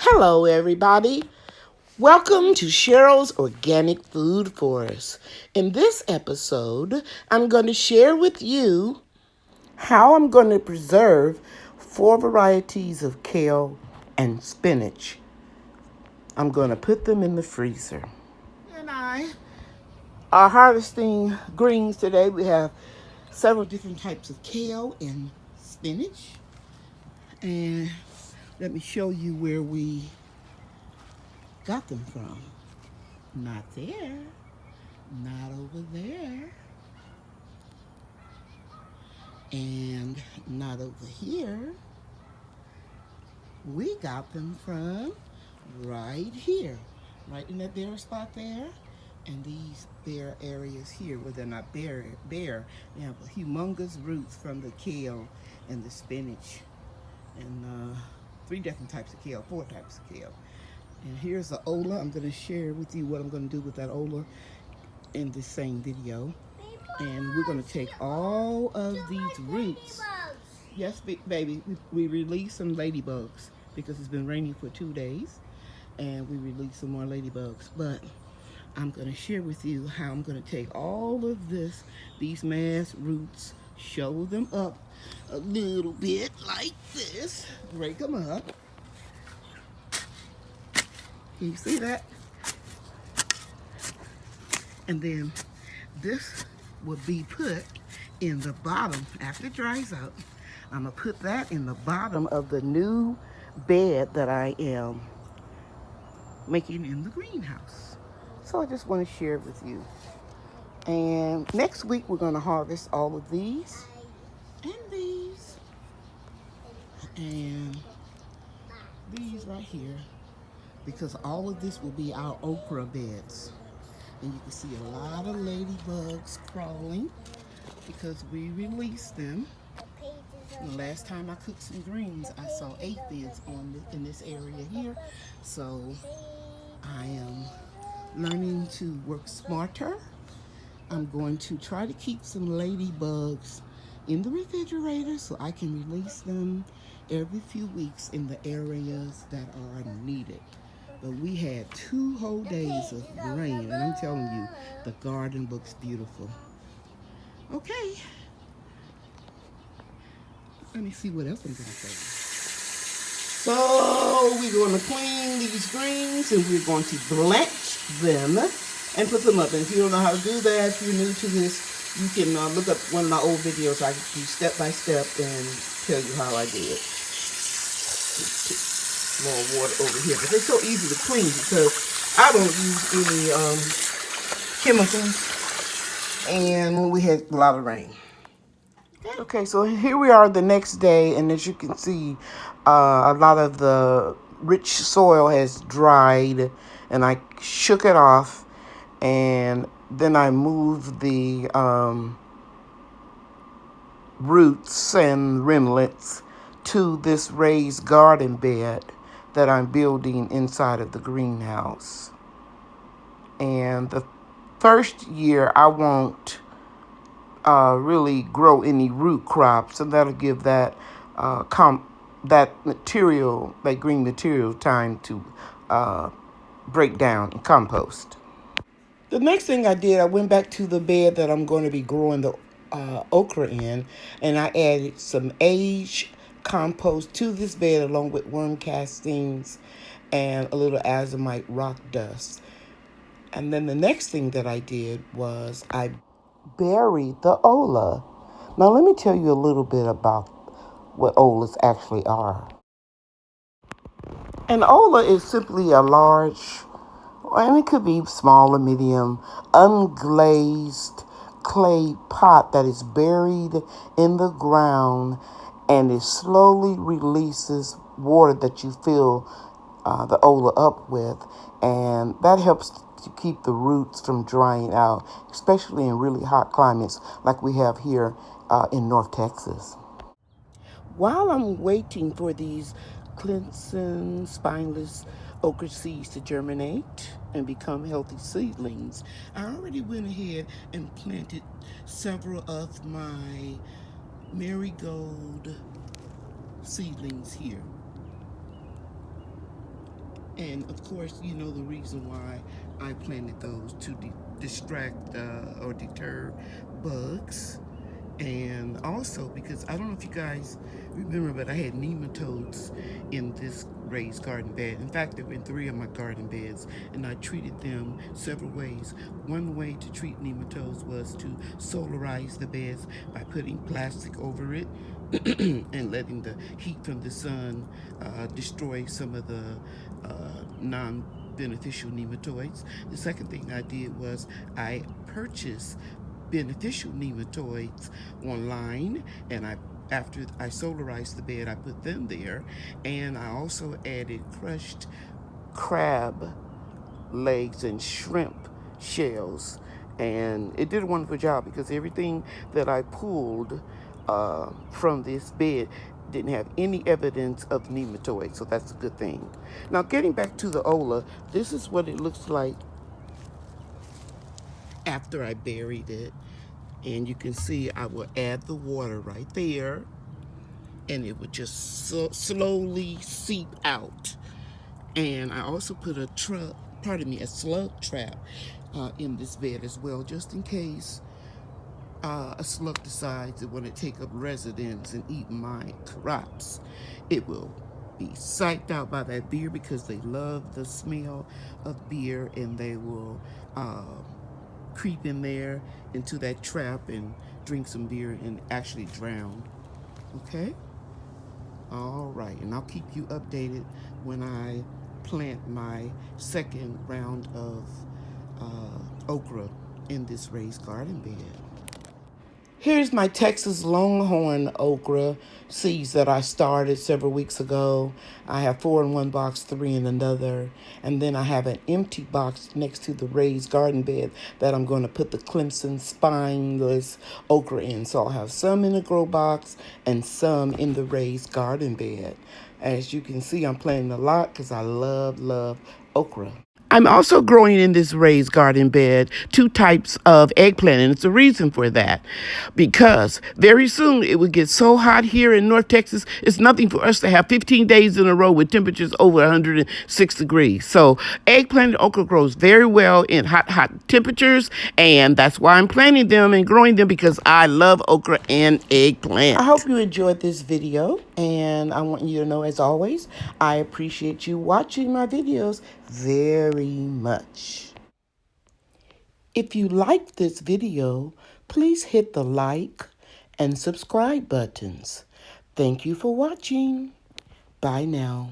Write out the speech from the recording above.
Hello, everybody. Welcome to Cheryl's Organic Food Forest. In this episode, I'm going to share with you how I'm going to preserve 4 varieties of kale and spinach. I'm going to put them in the freezer. And I are harvesting greens today. We have several different types of kale and spinach. And let me show you where we got them from. Not there, not over there, and not over here. We got them from right here, right in that bare spot there, and these bare areas here where they're not bare. They have humongous roots from the kale and the spinach, and 3 different types of kale, 4 types of kale. And here's the Ola. I'm going to share with you what I'm going to do with that Ola in the same video. And we're going to take all of these roots. Yes, baby, we released some ladybugs because it's been raining for 2 days. And we released some more ladybugs. But I'm going to share with you how I'm going to take all of these mass roots, shovel them up a little bit like this, break them up. Can you see that? And then this will be put in the bottom after it dries out. I'm gonna put that in the bottom of the new bed that I am making in the greenhouse. So I just want to share it with you. And next week we're gonna harvest all of these and these and these right here, because all of this will be our okra beds. And you can see a lot of ladybugs crawling because we released them. The last time I cooked some greens, I saw aphids in this area here. So I am learning to work smarter. I'm going to try to keep some ladybugs in the refrigerator so I can release them every few weeks in the areas that are needed. But we had 2 whole days of rain, and I'm telling you, the garden looks beautiful. Okay. Let me see what else I'm going to say. So we're going to clean these greens, and we're going to blanch them and put them up. And if you don't know how to do that, if you're new to this, you can look up one of my old videos. I do step by step and tell you how I do it. More water over here, but they're so easy to clean because I don't use any chemicals, and we had a lot of rain. Okay, so here we are the next day, and as you can see, a lot of the rich soil has dried, and I shook it off, and then I moved the roots and rimlets to this raised garden bed that I'm building inside of the greenhouse. And the first year I won't really grow any root crops, and that'll give that material, that green material, time to break down and compost. The next thing I did, I went back to the bed that I'm going to be growing the okra in, and I added some aged compost to this bed along with worm castings and a little azomite rock dust. And then the next thing that I did was I buried the Ola. Now let me tell you a little bit about what Olas actually are. An Ola is simply a large, and it could be small or medium, unglazed clay pot that is buried in the ground, and it slowly releases water that you fill the Ola up with, and that helps to keep the roots from drying out, especially in really hot climates like we have here in North Texas. While I'm waiting for these Clemson spineless okra seeds to germinate and become healthy seedlings, I already went ahead and planted several of my marigold seedlings here. And of course, you know the reason why I planted those to distract or deter bugs. And also because I don't know if you guys remember, but I had nematodes in this raised garden bed. In fact, there were in 3 of my garden beds, and I treated them several ways. One way to treat nematodes was to solarize the beds by putting plastic over it and letting the heat from the sun destroy some of the non-beneficial nematoids. The second thing I did was I purchased beneficial nematoids online, and after I solarized the bed, I put them there, and I also added crushed crab legs and shrimp shells, and it did a wonderful job because everything that I pulled from this bed didn't have any evidence of nematoids, so that's a good thing. Now, getting back to the Ola, this is what it looks like after I buried it. And you can see I will add the water right there, and it would just slowly seep out. And I also put a slug trap in this bed as well, just in case a slug decides it want to take up residence and eat my crops. It will be psyched out by that beer because they love the smell of beer, and they will creep in there into that trap and drink some beer and actually drown. Okay? All right, and I'll keep you updated when I plant my second round of okra in this raised garden bed. Here's my Texas Longhorn Okra seeds that I started several weeks ago. I have 4 in one box, 3 in another. And then I have an empty box next to the raised garden bed that I'm going to put the Clemson spineless okra in. So I'll have some in the grow box and some in the raised garden bed. As you can see, I'm planting a lot because I love okra. I'm also growing in this raised garden bed 2 types of eggplant, and it's a reason for that. Because very soon it will get so hot here in North Texas, it's nothing for us to have 15 days in a row with temperatures over 106 degrees. So eggplant and okra grows very well in hot temperatures, and that's why I'm planting them and growing them, because I love okra and eggplant. I hope you enjoyed this video, and I want you to know, as always, I appreciate you watching my videos very much. If you liked this video, please hit the like and subscribe buttons. Thank you for watching. Bye now.